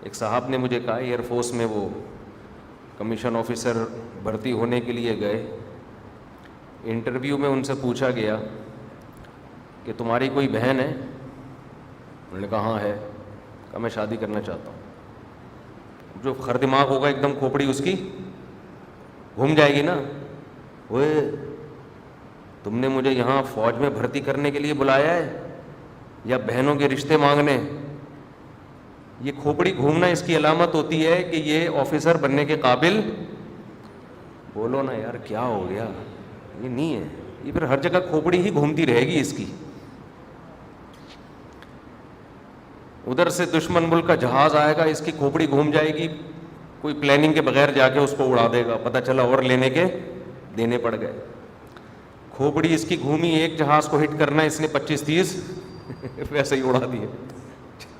ایک صاحب نے مجھے کہا ایئر فورس میں وہ کمیشن آفیسر بھرتی ہونے کے لیے گئے، انٹرویو میں ان سے پوچھا گیا کہ تمہاری کوئی بہن ہے؟ انہوں نے کہا ہاں ہے۔ کہا میں شادی کرنا چاہتا ہوں۔ جو خر دماغ ہوگا ایک دم کھوپڑی اس کی گھوم جائے گی نا، وہ تم نے مجھے یہاں فوج میں بھرتی کرنے کے لیے بلایا ہے یا بہنوں کے رشتے مانگنے؟ یہ کھوپڑی گھومنا اس کی علامت ہوتی ہے کہ یہ آفیسر بننے کے قابل، بولو نا یار کیا ہو گیا، یہ نہیں ہے، یہ پھر ہر جگہ کھوپڑی ہی گھومتی رہے گی اس کی۔ ادھر سے دشمن ملک کا جہاز آئے گا، اس کی کھوپڑی گھوم جائے گی، کوئی پلاننگ کے بغیر جا کے اس کو اڑا دے گا، پتہ چلا اور لینے کے دینے پڑ گئے۔ کھوپڑی اس کی گھومی، ایک جہاز کو ہٹ کرنا اس نے 25-30 ویسے ہی اڑا دیے۔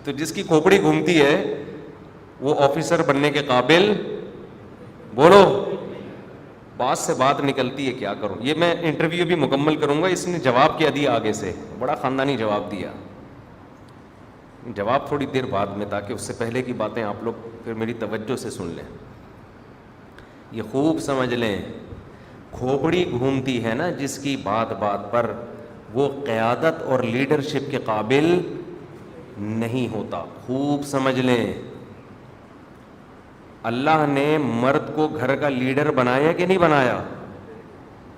تو جس کی کھوپڑی گھومتی ہے وہ آفیسر بننے کے قابل، بولو بات سے بات نکلتی ہے، کیا کروں۔ یہ میں انٹرویو بھی مکمل کروں گا، اس نے جواب کیا دیا آگے سے، بڑا خاندانی جواب دیا۔ جواب تھوڑی دیر بعد میں، تاکہ اس سے پہلے کی باتیں آپ لوگ پھر میری توجہ سے سن لیں۔ یہ خوب سمجھ لیں، کھوپڑی گھومتی ہے نا جس کی بات بات پر، وہ قیادت اور لیڈرشپ کے قابل نہیں ہوتا۔ خوب سمجھ لیں، اللہ نے مرد کو گھر کا لیڈر بنایا کہ نہیں بنایا؟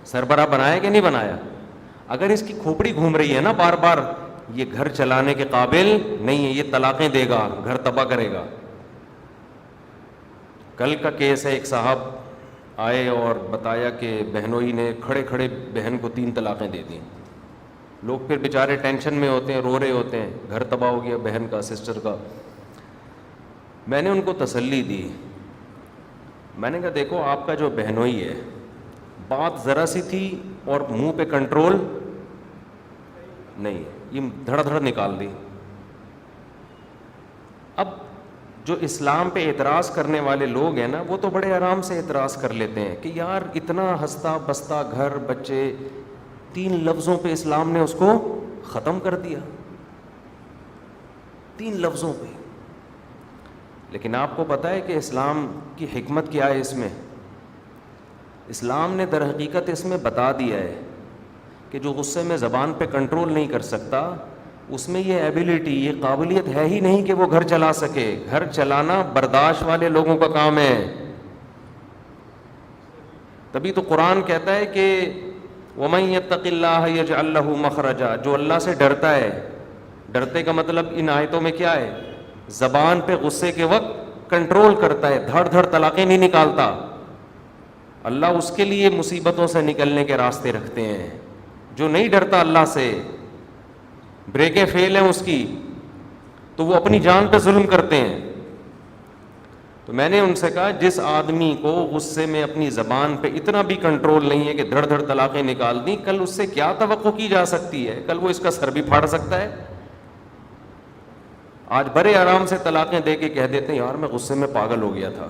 سربراہ بنایا کہ نہیں بنایا؟ اگر اس کی کھوپڑی گھوم رہی ہے نا بار بار، یہ گھر چلانے کے قابل نہیں ہے، یہ طلاقیں دے گا، گھر تباہ کرے گا۔ کل کا کیس ہے، ایک صاحب آئے اور بتایا کہ بہنوئی نے کھڑے کھڑے بہن کو 3 طلاقیں دے دیں۔ لوگ پھر بیچارے ٹینشن میں ہوتے ہیں، رو رہے ہوتے ہیں، گھر تباہ ہو گیا بہن کا، سسٹر کا۔ میں نے ان کو تسلی دی، میں نے کہا دیکھو آپ کا جو بہنوئی ہے، بات ذرا سی تھی اور منہ پہ کنٹرول نہیں، یہ دھڑ دھڑ نکال دی۔ اب جو اسلام پہ اعتراض کرنے والے لوگ ہیں نا، وہ تو بڑے آرام سے اعتراض کر لیتے ہیں کہ یار اتنا ہنستا بستا گھر بچے، 3 لفظوں پہ اسلام نے اس کو ختم کر دیا، 3 لفظوں پہ۔ لیکن آپ کو پتہ ہے کہ اسلام کی حکمت کیا ہے اس میں؟ اسلام نے در حقیقت اس میں بتا دیا ہے کہ جو غصے میں زبان پہ کنٹرول نہیں کر سکتا، اس میں یہ ایبیلٹی، یہ قابلیت ہے ہی نہیں کہ وہ گھر چلا سکے۔ گھر چلانا برداشت والے لوگوں کا کام ہے۔ تبھی تو قرآن کہتا ہے کہ وَمَن يَتَّقِ اللَّهَ يَجْعَل لَّهُ مَخْرَجًا، جو اللہ سے ڈرتا ہے، ڈرتے کا مطلب ان آیتوں میں کیا ہے؟ زبان پہ غصے کے وقت کنٹرول کرتا ہے، دھڑ دھڑ طلاقیں نہیں نکالتا۔ اللہ اس کے لیے مصیبتوں سے نکلنے کے راستے رکھتے ہیں۔ جو نہیں ڈرتا اللہ سے، بریکیں فیل ہیں اس کی، تو وہ اپنی جان پہ ظلم کرتے ہیں۔ تو میں نے ان سے کہا جس آدمی کو غصے میں اپنی زبان پہ اتنا بھی کنٹرول نہیں ہے کہ دھڑ دھڑ طلاقیں نکال دیں، کل اس سے کیا توقع کی جا سکتی ہے؟ کل وہ اس کا سر بھی پھاڑ سکتا ہے۔ آج بڑے آرام سے طلاقیں دے کے کہہ دیتے ہیں یار میں غصے میں پاگل ہو گیا تھا۔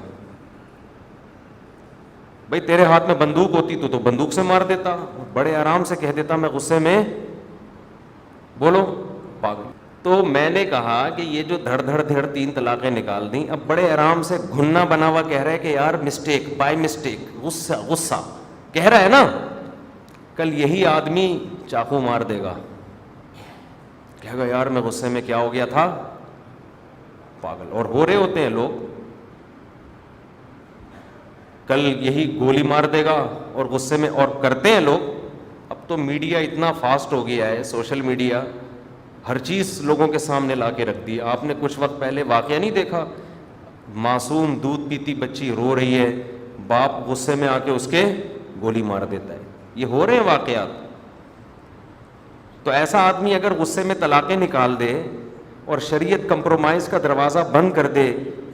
بھئی تیرے ہاتھ میں بندوق ہوتی تو بندوق سے مار دیتا، بڑے آرام سے کہہ دیتا میں غصے میں، بولو پاگل۔ تو میں نے کہا کہ یہ جو دھڑ دھڑ دھڑ 3 طلاقیں نکال دیں، اب بڑے آرام سے گھننا بنا ہوا کہہ رہا ہے کہ یار مسٹیک، بائی مسٹیک، غصہ کہہ رہا ہے نا، کل یہی آدمی چاقو مار دے گا، کہے گا یار میں غصے میں کیا ہو گیا تھا، پاگل۔ اور ہو رہے ہوتے ہیں لوگ، کل یہی گولی مار دے گا اور غصے میں، اور کرتے ہیں لوگ۔ اب تو میڈیا اتنا فاسٹ ہو گیا ہے، سوشل میڈیا ہر چیز لوگوں کے سامنے لا کے رکھ دی۔ آپ نے کچھ وقت پہلے واقعہ نہیں دیکھا، معصوم دودھ پیتی بچی رو رہی ہے، باپ غصے میں آ کے اس کے گولی مار دیتا ہے۔ یہ ہو رہے ہیں واقعات۔ تو ایسا آدمی اگر غصے میں طلاقیں نکال دے اور شریعت کمپرومائز کا دروازہ بند کر دے،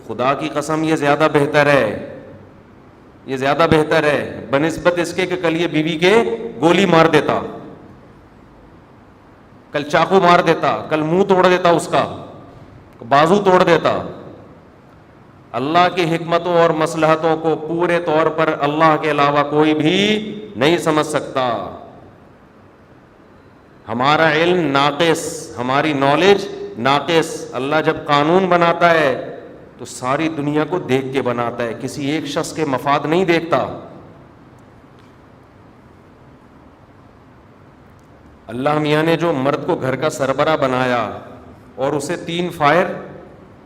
خدا کی قسم یہ زیادہ بہتر ہے، یہ زیادہ بہتر ہے بنسبت اس کے کہ کل یہ بیوی کے گولی مار دیتا، کل چاقو مار دیتا، کل منہ توڑ دیتا، اس کا بازو توڑ دیتا۔ اللہ کی حکمتوں اور مصلحتوں کو پورے طور پر اللہ کے علاوہ کوئی بھی نہیں سمجھ سکتا۔ ہمارا علم ناقص، ہماری نالج ناقص۔ اللہ جب قانون بناتا ہے تو ساری دنیا کو دیکھ کے بناتا ہے, کسی ایک شخص کے مفاد نہیں دیکھتا. اللہ میاں نے جو مرد کو گھر کا سربراہ بنایا اور اسے 3 فائر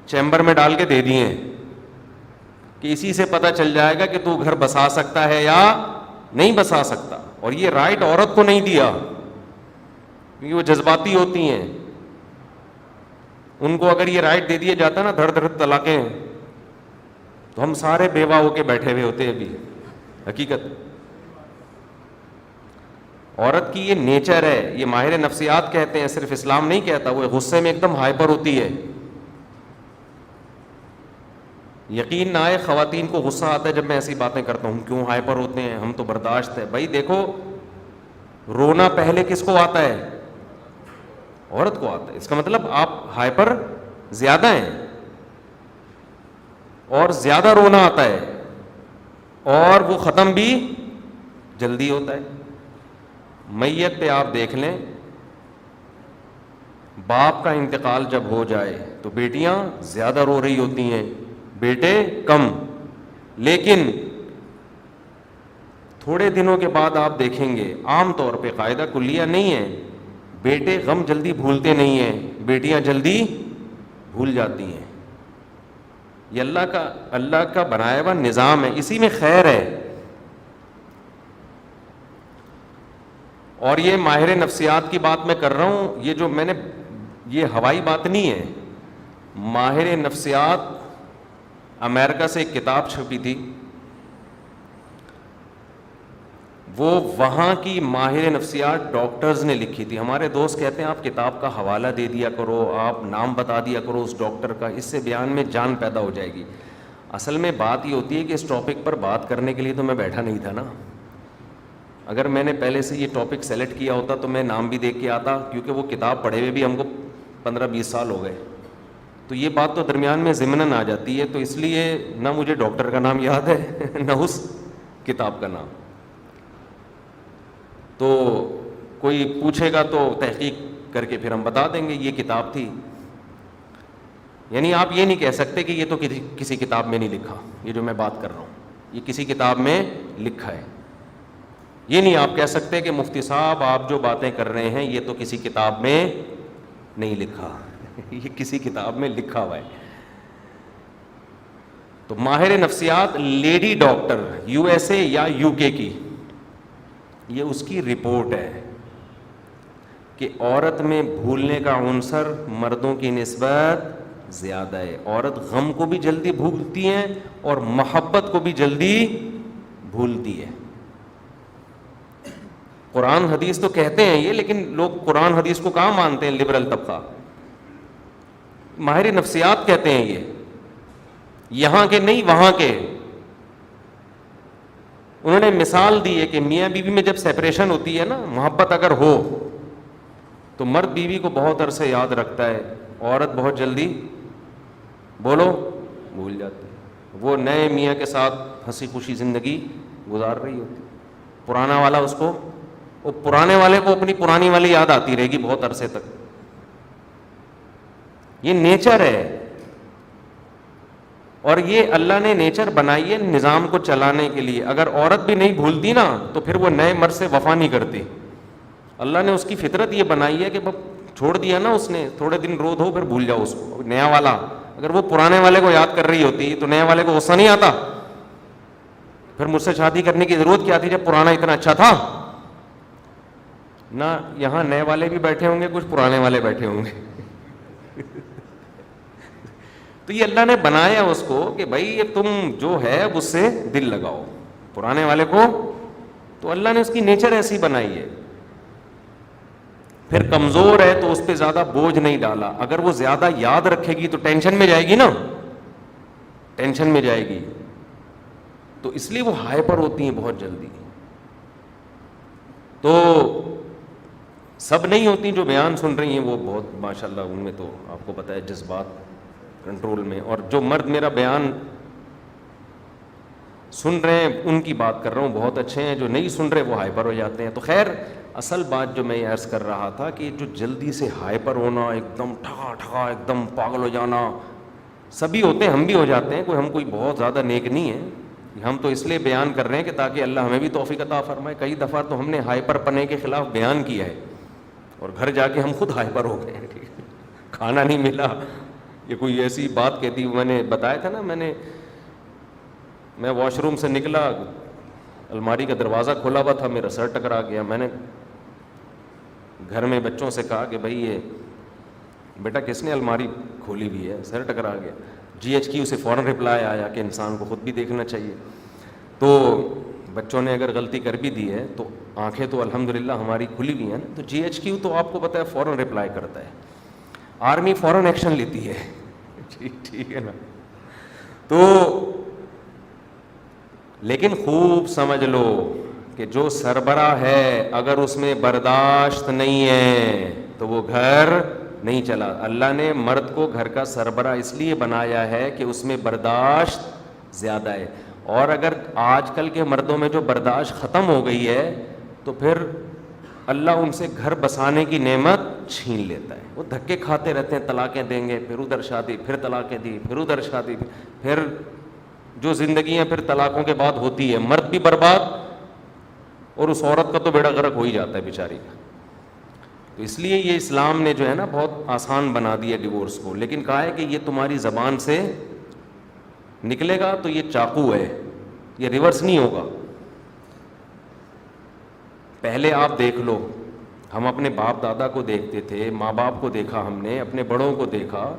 چیمبر میں ڈال کے دے دیے کہ اسی سے پتہ چل جائے گا کہ تو گھر بسا سکتا ہے یا نہیں بسا سکتا. اور یہ رائٹ عورت کو نہیں دیا کیونکہ وہ جذباتی ہوتی ہیں. ان کو اگر یہ رائٹ دے دیا جاتا نا دھڑ دھڑ طلاقیں, تو ہم سارے بیوہ ہو کے بیٹھے ہوئے ہوتے ابھی. حقیقت عورت کی یہ نیچر ہے, یہ ماہر نفسیات کہتے ہیں, صرف اسلام نہیں کہتا. وہ غصے میں ایک دم ہائپر ہوتی ہے. یقین نہ آئے خواتین کو غصہ آتا ہے جب میں ایسی باتیں کرتا ہوں, کیوں ہائپر ہوتے ہیں, ہم تو برداشت ہے. بھائی دیکھو, رونا پہلے کس کو آتا ہے؟ عورت کو آتا ہے. اس کا مطلب آپ ہائپر زیادہ ہیں اور زیادہ رونا آتا ہے, اور وہ ختم بھی جلدی ہوتا ہے. میت پہ آپ دیکھ لیں, باپ کا انتقال جب ہو جائے تو بیٹیاں زیادہ رو رہی ہوتی ہیں, بیٹے کم. لیکن تھوڑے دنوں کے بعد آپ دیکھیں گے, عام طور پہ قاعدہ کلیہ نہیں ہے, بیٹے غم جلدی بھولتے نہیں ہیں, بیٹیاں جلدی بھول جاتی ہیں. یہ اللہ کا بنایا ہوا نظام ہے, اسی میں خیر ہے. اور یہ ماہر نفسیات کی بات میں کر رہا ہوں, یہ جو میں نے, یہ ہوائی بات نہیں ہے. ماہر نفسیات امریکہ سے ایک کتاب چھپی تھی, وہ وہاں کی ماہر نفسیات ڈاکٹرز نے لکھی تھی. ہمارے دوست کہتے ہیں آپ کتاب کا حوالہ دے دیا کرو, آپ نام بتا دیا کرو اس ڈاکٹر کا, اس سے بیان میں جان پیدا ہو جائے گی. اصل میں بات یہ ہوتی ہے کہ اس ٹاپک پر بات کرنے کے لیے تو میں بیٹھا نہیں تھا نا. اگر میں نے پہلے سے یہ ٹاپک سیلیکٹ کیا ہوتا تو میں نام بھی دیکھ کے آتا, کیونکہ وہ کتاب پڑھے ہوئے بھی ہم کو 15-20 سال ہو گئے. تو یہ بات تو درمیان میں ضمناً آ جاتی ہے, تو اس لیے نہ مجھے ڈاکٹر کا نام یاد ہے نہ اس کتاب کا نام. تو کوئی پوچھے گا تو تحقیق کر کے پھر ہم بتا دیں گے یہ کتاب تھی. یعنی آپ یہ نہیں کہہ سکتے کہ یہ تو کسی کتاب میں نہیں لکھا, یہ جو میں بات کر رہا ہوں یہ کسی کتاب میں لکھا ہے. یہ نہیں آپ کہہ سکتے کہ مفتی صاحب آپ جو باتیں کر رہے ہیں یہ تو کسی کتاب میں نہیں لکھا, یہ کسی کتاب میں لکھا ہوا ہے. تو ماہر نفسیات لیڈی ڈاکٹر USA یا UK کی, یہ اس کی رپورٹ ہے کہ عورت میں بھولنے کا عنصر مردوں کی نسبت زیادہ ہے. عورت غم کو بھی جلدی بھولتی ہے اور محبت کو بھی جلدی بھولتی ہے. قرآن حدیث تو کہتے ہیں یہ, لیکن لوگ قرآن حدیث کو کہاں مانتے ہیں, لبرل طبقہ. ماہر نفسیات کہتے ہیں یہ, یہاں کے نہیں وہاں کے. انہوں نے مثال دی ہے کہ میاں بیوی میں جب سیپریشن ہوتی ہے نا, محبت اگر ہو تو مرد بیوی کو بہت عرصے یاد رکھتا ہے, عورت بہت جلدی بولو بھول جاتی ہے. وہ نئے میاں کے ساتھ ہنسی خوشی زندگی گزار رہی ہوتی, پرانا والا اس کو, وہ پرانے والے کو اپنی پرانی والی یاد آتی رہے گی بہت عرصے تک. یہ نیچر ہے, اور یہ اللہ نے نیچر بنائی ہے نظام کو چلانے کے لیے. اگر عورت بھی نہیں بھولتی نا تو پھر وہ نئے مرد سے وفا نہیں کرتی. اللہ نے اس کی فطرت یہ بنائی ہے کہ چھوڑ دیا نا اس نے, تھوڑے دن رو دو پھر بھول جاؤ اس کو. نیا والا اگر وہ پرانے والے کو یاد کر رہی ہوتی تو نئے والے کو غصہ نہیں آتا, پھر مجھ سے شادی کرنے کی ضرورت کیا تھی جب پرانا اتنا اچھا تھا نا. یہاں نئے والے بھی بیٹھے ہوں گے, کچھ پرانے والے بیٹھے ہوں گے. تو یہ اللہ نے بنایا اس کو کہ بھائی یہ تم جو ہے اس سے دل لگاؤ, پرانے والے کو. تو اللہ نے اس کی نیچر ایسی بنائی ہے. پھر کمزور ہے تو اس پہ زیادہ بوجھ نہیں ڈالا. اگر وہ زیادہ یاد رکھے گی تو ٹینشن میں جائے گی نا, ٹینشن میں جائے گی. تو اس لیے وہ ہائپر ہوتی ہیں بہت جلدی. تو سب نہیں ہوتی جو بیان سن رہی ہیں, وہ بہت ماشاءاللہ ان میں تو آپ کو پتہ ہے جذبات کنٹرول میں. اور جو مرد میرا بیان سن رہے ہیں ان کی بات کر رہا ہوں, بہت اچھے ہیں. جو نہیں سن رہے وہ ہائپر ہو جاتے ہیں. تو خیر اصل بات جو میں یہ عرض کر رہا تھا کہ جو جلدی سے ہائپر ہونا, ایک دم ٹھگا ٹھگا ایک دم پاگل ہو جانا, سبھی ہوتے ہیں, ہم بھی ہو جاتے ہیں, ہم کوئی بہت زیادہ نیک نہیں ہے. ہم تو اس لیے بیان کر رہے ہیں کہ تاکہ اللہ ہمیں بھی توفیق عطا فرمائے. کئی دفعہ تو ہم نے ہائپر پنے کے خلاف بیان کیا ہے اور گھر جا کے ہم خود ہائپر ہو گئے ہیں. کھانا نہیں ملا, یہ کوئی ایسی بات کہتی, میں نے بتایا تھا نا, میں واش روم سے نکلا, الماری کا دروازہ کھولا ہوا تھا, میرا سر ٹکرا گیا. میں نے گھر میں بچوں سے کہا کہ بھائی یہ بیٹا کس نے الماری کھولی ہوئی ہے, سر ٹکرا گیا. GHQ سے فوراً رپلائی آیا کہ انسان کو خود بھی دیکھنا چاہیے. تو بچوں نے اگر غلطی کر بھی دی ہے تو آنکھیں تو الحمدللہ ہماری کھلی ہوئی ہیں نا, تو GHQ تو آپ کو پتہ ہے فوراً رپلائی کرتا ہے, آرمی فوراً ایکشن لیتی ہے. ٹھیک ہے نا. تو لیکن خوب سمجھ لو کہ جو سربراہ ہے اگر اس میں برداشت نہیں ہے تو وہ گھر نہیں چلا. اللہ نے مرد کو گھر کا سربراہ اس لیے بنایا ہے کہ اس میں برداشت زیادہ ہے, اور اگر آج کل کے مردوں میں جو برداشت ختم ہو گئی ہے تو پھر اللہ ان سے گھر بسانے کی نعمت چھین لیتا ہے. وہ دھکے کھاتے رہتے ہیں, طلاقیں دیں گے, پھر ادھر شادی, پھر طلاقیں دی, پھر ادھر شادی, پھر جو زندگیاں پھر طلاقوں کے بعد ہوتی ہے, مرد بھی برباد اور اس عورت کا تو بیڑا غرق ہو ہی جاتا ہے بیچاری کا. تو اس لیے یہ اسلام نے جو ہے نا بہت آسان بنا دیا ڈیورس کو, لیکن کہا ہے کہ یہ تمہاری زبان سے نکلے گا تو یہ چاقو ہے, یہ ریورس نہیں ہوگا. پہلے آپ دیکھ لو, ہم اپنے باپ دادا کو دیکھتے تھے, ماں باپ کو دیکھا, ہم نے اپنے بڑوں کو دیکھا,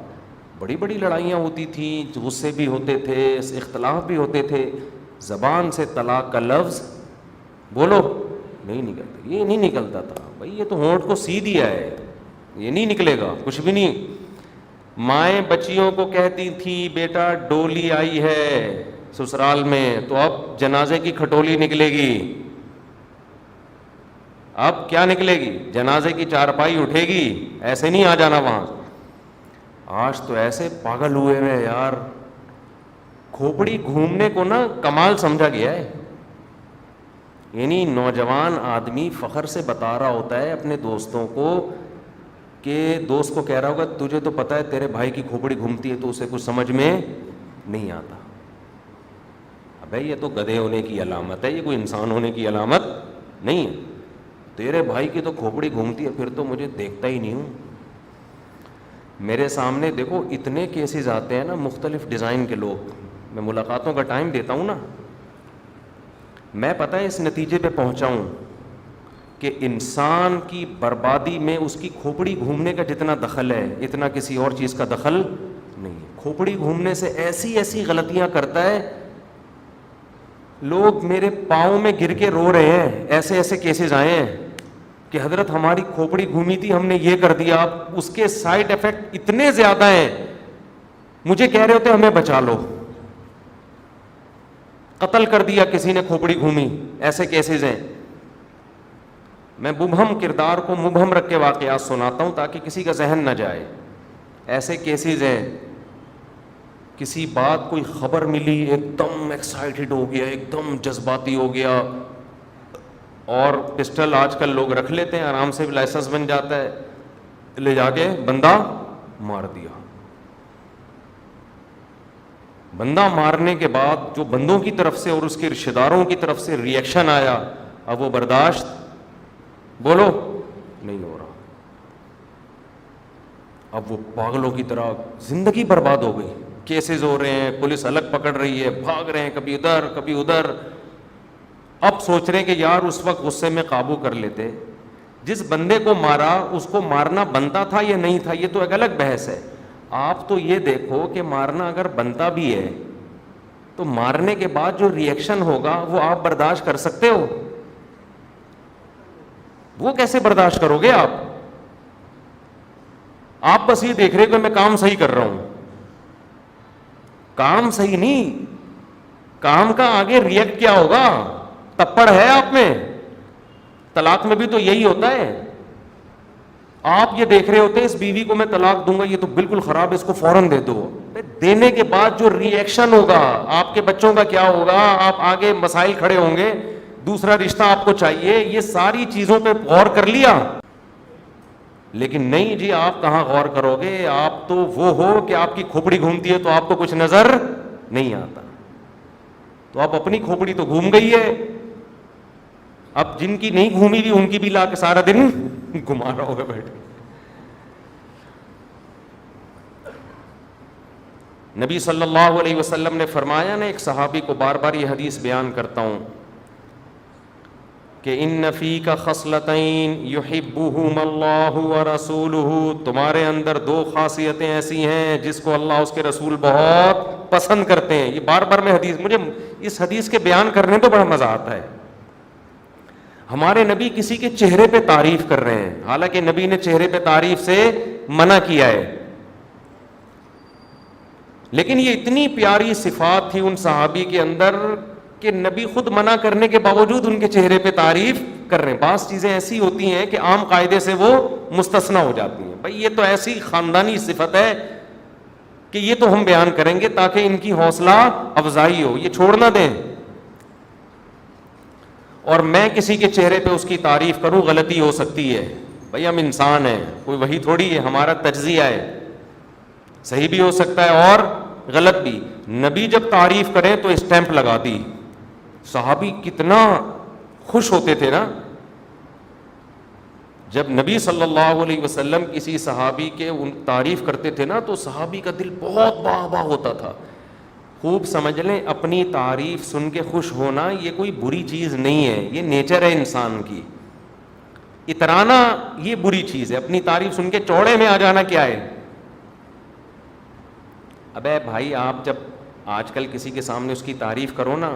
بڑی بڑی لڑائیاں ہوتی تھیں, غصے بھی ہوتے تھے, اختلاف بھی ہوتے تھے, زبان سے طلاق کا لفظ بولو نہیں نکلتا, یہ نہیں نکلتا تھا بھائی, یہ تو ہونٹ کو سی دیا ہے, یہ نہیں نکلے گا کچھ بھی نہیں. مائیں بچیوں کو کہتی تھی بیٹا ڈولی آئی ہے سسرال میں تو اب جنازے کی کھٹولی نکلے گی. اب کیا نکلے گی؟ جنازے کی چارپائی اٹھے گی, ایسے نہیں آ جانا وہاں. آج تو ایسے پاگل ہوئے ہیں یار, کھوپڑی گھومنے کو نا کمال سمجھا گیا ہے. یعنی نوجوان آدمی فخر سے بتا رہا ہوتا ہے اپنے دوستوں کو کہ دوست کو کہہ رہا ہوگا تجھے تو پتہ ہے تیرے بھائی کی کھوپڑی گھومتی ہے تو اسے کچھ سمجھ میں نہیں آتا. ابے یہ تو گدھے ہونے کی علامت ہے, یہ کوئی انسان ہونے کی علامت نہیں ہے. تیرے بھائی کی تو کھوپڑی گھومتی ہے, پھر تو مجھے دیکھتا ہی نہیں ہوں. میرے سامنے دیکھو اتنے کیسز آتے ہیں نا مختلف ڈیزائن کے لوگ, میں ملاقاتوں کا ٹائم دیتا ہوں نا, میں پتہ ہے اس نتیجے پہ پہنچا ہوں کہ انسان کی بربادی میں اس کی کھوپڑی گھومنے کا جتنا دخل ہے اتنا کسی اور چیز کا دخل نہیں ہے. کھوپڑی گھومنے سے ایسی ایسی غلطیاں کرتا ہے, لوگ میرے پاؤں میں گر کے رو رہے ہیں. ایسے ایسے کیسز آئے ہیں کہ حضرت ہماری کھوپڑی گھومی تھی, ہم نے یہ کر دیا, اس کے سائیڈ ایفیکٹ اتنے زیادہ ہیں, مجھے کہہ رہے ہوتے ہمیں بچا لو, قتل کر دیا کسی نے کھوپڑی گھومی. ایسے کیسز ہیں. میں مبہم کردار کو مبہم رکھ کے واقعات سناتا ہوں تاکہ کسی کا ذہن نہ جائے. ایسے کیسز ہیں, کسی بات کوئی خبر ملی ایک دم ایکسائٹڈ ہو گیا, ایک دم جذباتی ہو گیا, اور پسٹل آج کل لوگ رکھ لیتے ہیں, آرام سے لائسنس بن جاتا ہے, لے جا کے بندہ مار دیا. بندہ مارنے کے بعد جو بندوں کی طرف سے اور اس کے رشتہ داروں کی طرف سے ری ایکشن آیا, اب وہ برداشت بولو نہیں ہو رہا. اب وہ پاگلوں کی طرح زندگی برباد ہو گئی. کیسز ہو رہے ہیں, پولیس الگ پکڑ رہی ہے, بھاگ رہے ہیں کبھی ادھر کبھی ادھر. اب سوچ رہے ہیں کہ یار اس وقت غصے میں قابو کر لیتے. جس بندے کو مارا اس کو مارنا بنتا تھا یا نہیں تھا یہ تو ایک الگ بحث ہے. آپ تو یہ دیکھو کہ مارنا اگر بنتا بھی ہے تو مارنے کے بعد جو ری ایکشن ہوگا وہ آپ برداشت کر سکتے ہو؟ وہ کیسے برداشت کرو گے آپ؟ آپ بس یہ دیکھ رہے کہ میں کام صحیح کر رہا ہوں. کام صحیح نہیں, کام کا آگے ری ایکٹ کیا ہوگا؟ تپڑ ہے آپ میں. طلاق میں بھی تو یہی ہوتا ہے. آپ یہ دیکھ رہے ہوتے ہیں اس بیوی کو میں طلاق دوں گا, یہ تو بالکل خراب ہے, اس کو فوراً دے دو. دینے کے بعد جو ری ایکشن ہوگا, آپ کے بچوں کا کیا ہوگا, آپ آگے مسائل کھڑے ہوں گے, دوسرا رشتہ آپ کو چاہیے, یہ ساری چیزوں پہ غور کر لیا. لیکن نہیں جی، آپ کہاں غور کرو گے، آپ تو وہ ہو کہ آپ کی کھوپڑی گھومتی ہے تو آپ کو کچھ نظر نہیں آتا. تو آپ اپنی کھوپڑی تو گھوم گئی ہے، اب جن کی نہیں گھومی بھی ان کی بھی لا کے سارا دن گھما رہا ہوگا بیٹھ کے. نبی صلی اللہ علیہ وسلم نے فرمایا نا، ایک صحابی کو بار بار یہ حدیث بیان کرتا ہوں کہ ان فیک خصلتین یحبہم اللہ ورسولہ، تمہارے اندر دو خاصیتیں ایسی ہیں جس کو اللہ اس کے رسول بہت پسند کرتے ہیں. یہ بار بار میں حدیث، مجھے اس حدیث کے بیان کرنے تو بڑا مزہ آتا ہے. ہمارے نبی کسی کے چہرے پہ تعریف کر رہے ہیں، حالانکہ نبی نے چہرے پہ تعریف سے منع کیا ہے، لیکن یہ اتنی پیاری صفات تھی ان صحابی کے اندر کہ نبی خود منع کرنے کے باوجود ان کے چہرے پہ تعریف کر رہے ہیں. بعض چیزیں ایسی ہوتی ہیں کہ عام قاعدے سے وہ مستثنی ہو جاتی ہیں. بھائی یہ تو ایسی خاندانی صفت ہے کہ یہ تو ہم بیان کریں گے تاکہ ان کی حوصلہ افزائی ہو، یہ چھوڑ نہ دیں. اور میں کسی کے چہرے پہ اس کی تعریف کروں، غلطی ہو سکتی ہے. بھائی ہم انسان ہیں، کوئی وہی تھوڑی ہے، ہمارا تجزیہ ہے، صحیح بھی ہو سکتا ہے اور غلط بھی. نبی جب تعریف کریں تو اسٹیمپ لگا دی. صحابی کتنا خوش ہوتے تھے نا جب نبی صلی اللہ علیہ وسلم کسی صحابی کے ان تعریف کرتے تھے نا، تو صحابی کا دل بہت باغ باغ ہوتا تھا. خوب سمجھ لیں، اپنی تعریف سن کے خوش ہونا یہ کوئی بری چیز نہیں ہے، یہ نیچر ہے انسان کی. اترانا یہ بری چیز ہے، اپنی تعریف سن کے چوڑے میں آ جانا کیا ہے. ابے بھائی، آپ جب آج کل کسی کے سامنے اس کی تعریف کرو نا،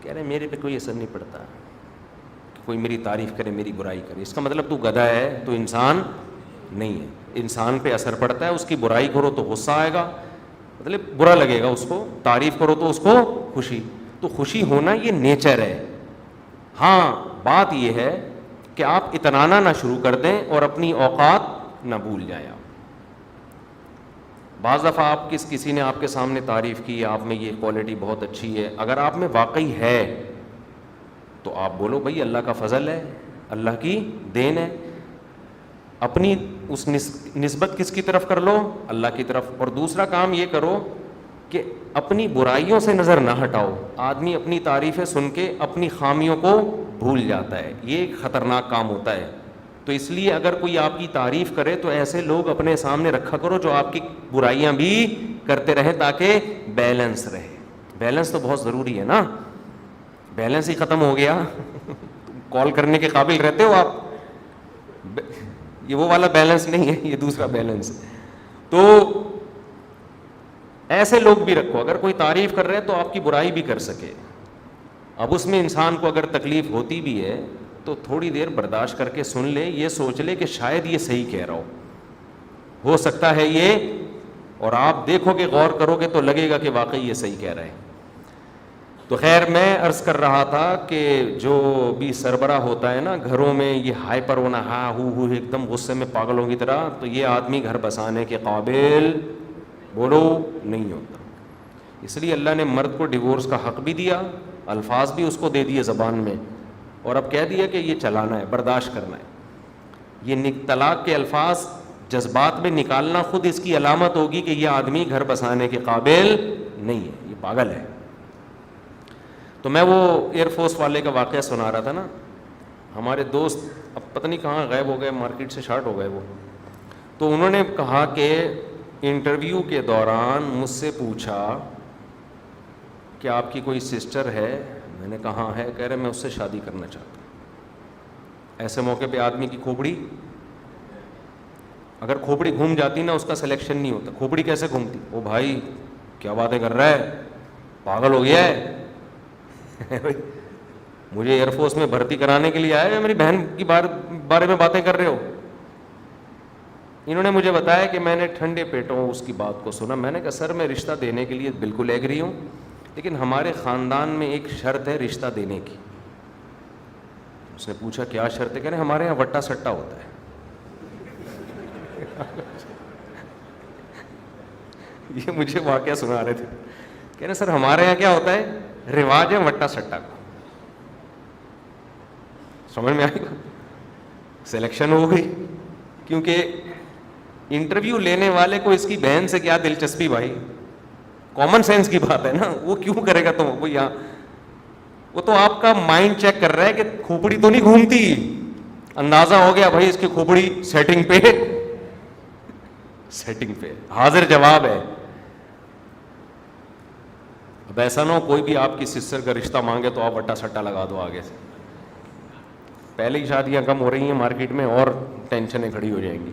کہہ رہے میرے پہ کوئی اثر نہیں پڑتا، کوئی میری تعریف کرے میری برائی کرے، اس کا مطلب تو گدھا ہے، تو انسان نہیں ہے. انسان پہ اثر پڑتا ہے، اس کی برائی کرو تو غصہ آئے گا، مطلب برا لگے گا اس کو، تعریف کرو تو اس کو خوشی. تو خوشی ہونا یہ نیچر ہے. ہاں بات یہ ہے کہ آپ اتنانا نہ شروع کر دیں اور اپنی اوقات نہ بھول جائیں. آپ بعض دفعہ آپ کسی نے آپ کے سامنے تعریف کی، آپ میں یہ کوالٹی بہت اچھی ہے، اگر آپ میں واقعی ہے تو آپ بولو بھائی اللہ کا فضل ہے، اللہ کی دین ہے. اپنی اس نسبت کس کی طرف کر لو؟ اللہ کی طرف. اور دوسرا کام یہ کرو کہ اپنی برائیوں سے نظر نہ ہٹاؤ. آدمی اپنی تعریفیں سن کے اپنی خامیوں کو بھول جاتا ہے، یہ ایک خطرناک کام ہوتا ہے. تو اس لیے اگر کوئی آپ کی تعریف کرے تو ایسے لوگ اپنے سامنے رکھا کرو جو آپ کی برائیاں بھی کرتے رہیں، تاکہ بیلنس رہے. بیلنس تو بہت ضروری ہے نا. بیلنس ہی ختم ہو گیا کال کرنے کے قابل رہتے ہو آپ؟ یہ وہ والا بیلنس نہیں ہے، یہ دوسرا بیلنس ہے. تو ایسے لوگ بھی رکھو، اگر کوئی تعریف کر رہے ہیں تو آپ کی برائی بھی کر سکے. اب اس میں انسان کو اگر تکلیف ہوتی بھی ہے تو تھوڑی دیر برداشت کر کے سن لے، یہ سوچ لے کہ شاید یہ صحیح کہہ رہا ہو سکتا ہے یہ، اور آپ دیکھو کہ غور کرو گے تو لگے گا کہ واقعی یہ صحیح کہہ رہے ہیں. تو خیر، میں عرض کر رہا تھا کہ جو بھی سربراہ ہوتا ہے نا گھروں میں، یہ ہائپر ہونا، ہاں ہو ایک دم غصے میں پاگلوں کی طرح، تو یہ آدمی گھر بسانے کے قابل بولو نہیں ہوتا. اس لیے اللہ نے مرد کو ڈیورس کا حق بھی دیا، الفاظ بھی اس کو دے دیے زبان میں، اور اب کہہ دیا کہ یہ چلانا ہے، برداشت کرنا ہے. یہ طلاق کے الفاظ جذبات میں نکالنا خود اس کی علامت ہوگی کہ یہ آدمی گھر بسانے کے قابل نہیں ہے، یہ پاگل ہے. تو میں وہ ایئر فورس والے کا واقعہ سنا رہا تھا نا. ہمارے دوست اب پتہ نہیں کہاں غائب ہو گئے، مارکیٹ سے شارٹ ہو گئے وہ. تو انہوں نے کہا کہ انٹرویو کے دوران مجھ سے پوچھا کہ آپ کی کوئی سسٹر ہے؟ میں نے کہا ہاں ہے. کہہ رہے میں اس سے شادی کرنا چاہتا ہوں. ایسے موقع پہ آدمی کی کھوپڑی، اگر کھوپڑی گھوم جاتی نا اس کا سلیکشن نہیں ہوتا. کھوپڑی کیسے گھومتی؟ او بھائی کیا باتیں کر رہا ہے، پاگل ہو گیا ہے مجھے ایئر فورس میں بھرتی کرانے کے لیے آئے یا میری بہن کی بارے میں باتیں کر رہے ہو؟ انہوں نے مجھے بتایا کہ میں نے ٹھنڈے پیٹوں اس کی بات کو سنا. میں نے کہا سر میں رشتہ دینے کے لیے بالکل ایگری ہوں، لیکن ہمارے خاندان میں ایک شرط ہے رشتہ دینے کی. اس نے پوچھا کیا شرط ہے؟ کہہ رہے ہمارے یہاں وٹا سٹا ہوتا ہے. یہ مجھے واقعہ سنا رہے تھے. کہہ رہے سر ہمارے یہاں کیا ہوتا ہے، رواج ہے وٹا سٹا کا. سمجھ میں آئی؟ سلیکشن ہو گئی کیونکہ انٹرویو لینے والے کو اس کی بہن سے کیا دلچسپی بھائی, کامن سینس کی بات ہے نا, وہ کیوں کرے گا, تو وہ تو آپ کا مائنڈ چیک کر رہا ہے کہ کھوپڑی تو نہیں گھومتی, اندازہ ہو گیا بھائی اس کی کھوپڑی سیٹنگ پہ حاضر جواب ہے. اب ایسا نہ ہو کوئی بھی آپ کی سسٹر کا رشتہ مانگے تو آپ اٹا سٹا لگا دو آگے سے. پہلے ہی شادیاں کم ہو رہی ہیں مارکیٹ میں اور ٹینشنیں کھڑی ہو جائیں گی.